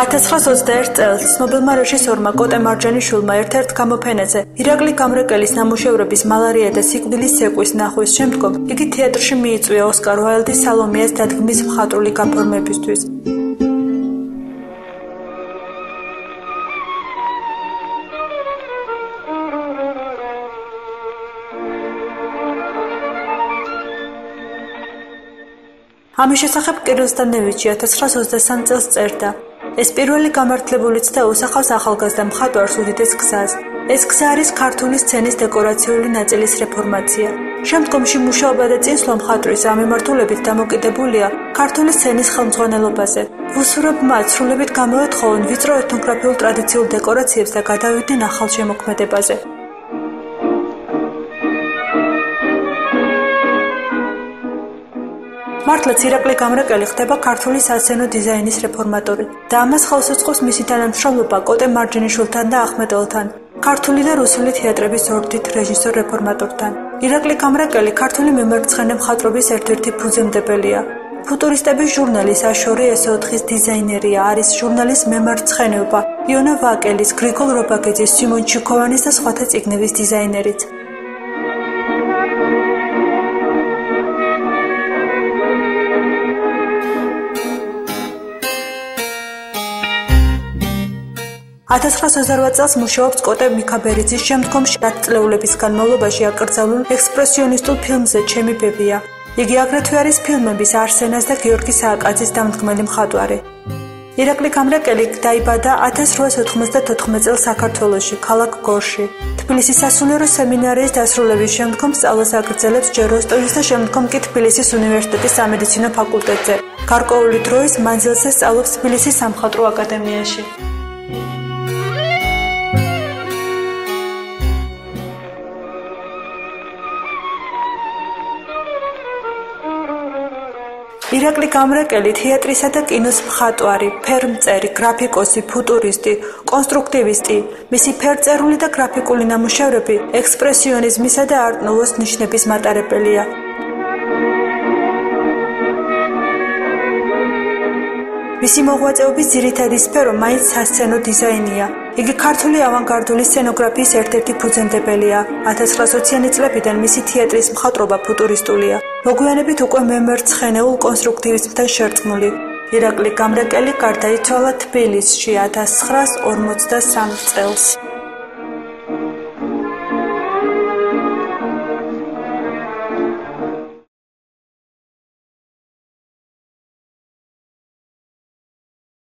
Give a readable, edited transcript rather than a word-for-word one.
1921 წელს ცნობილმა რეჟისორმა კოტე მარჯანიშვილმა ერთ-ერთ გამოფენაზე ირაკლი გამრეკელის ნამუშევრების მალარია და სიკვდილის ცეკვის ნახვის შემდგომ იგი თეატრში მიიწვია ოსკარ უაილდის სალომეას დადგმის მხატვრული გაფორმებისთვის. ამის შესახებ კირილ სტანევიჩი 1923 წელს წერდა. ეს პირველი გამართლებული ცდა უსახავს ახალგაზრდა მხატვარს უდიდეს გზას. ეს გზა არის ქართული სცენის დეკორაციული ნაწილის რეფორმაცია. შემდგომში მუშაობა და წინსვლა მხატვრის ამ მიმართულებით დამოკიდებულია ქართული სცენის ხელმძღვანელობაზე. უსურვებმა ცრულებით გამოეთხოვონ ვიწრო ეთნოგრაფიულ ტრადიციულ დეკორაციებს და გადავიდნენ ახალ შემოქმედებაზე. მართლაც ირაკლი გამრეკელი ხდება ქართული სასცენო დიზაინის რეფორმატორი და ამას ხელს უწყობს მისი თანამშრომლობა კოტე მარჯანიშვილთან და ახმეტელთან, ქართული და რუსული თეატრების ორდით რეჟისორ რეფორმატორთან. ირაკლი გამრეკელი ქართული მემარცხენე მხატვრობის ერთ-ერთი ფუძემდებელია. ფუტურისტების ჟურნალის აშორი S4-ის დიზაინერია, არის ჟურნალის მემარცხენეობა, იონა ვაკელის, გრიგოლ რობაგეძის, სიმონ ჩიქოვანის და სხვათა წიგნების დიზაინერიც. წელს მუშაობს კოტე მიქაბერიძის შემდგომში 10 წლეულების განმავლობაში აკრძალულ ექსპრესიონისტულ ფილმზე ჩემი ბებია. იგი აგრეთვე არის ფილმების არსენას და გიორგი სააკაძის დამდგმელი მხატვარი. ირაკლი გამრეკელი დაიბადა 1894 წელს საქართველოში, ქალაქ გორში. თბილისის სასულიერო სემინარიის დასრულების შემდგომ სწავლას აგრძელებს ჯერ როსტოვის და შემდგომ კი თბილისის უნივერსიტეტის სამედიცინო ფაკულტეტზე. გარკვეული დროის მანძილზე სწავლობს თბილისის სამხატვრო აკადემიაში. ირაკლი გამრეკელი თეატრისა და კინოს მხატვარი, ფერმწერი, გრაფიკოსი, ფუტურისტი, კონსტრუქტივისტი. მისი ფერწერული და გრაფიკული ნამუშევრები ექსპრესიონიზმისა და არტ-ნუვოს ნიშნების მატარებელია. მისი მოღვაწეობის ძირითადი სფერო მაინც სასცენო დიზაინია. იგი ქართული ავანგარდული სცენოგრაფიის ერთ-ერთი ფუძემდებელია. 1920-იანი წლებიდან მისი თეატრის მხატვრობა ფუტურისტულია. მოგვიანებით უკვე მემარცხენეულ კონსტრუქტივიზმთან შერწყმული. ირაკლი გამრეკელი გარდაიცვალა თბილისში 1953 წელს.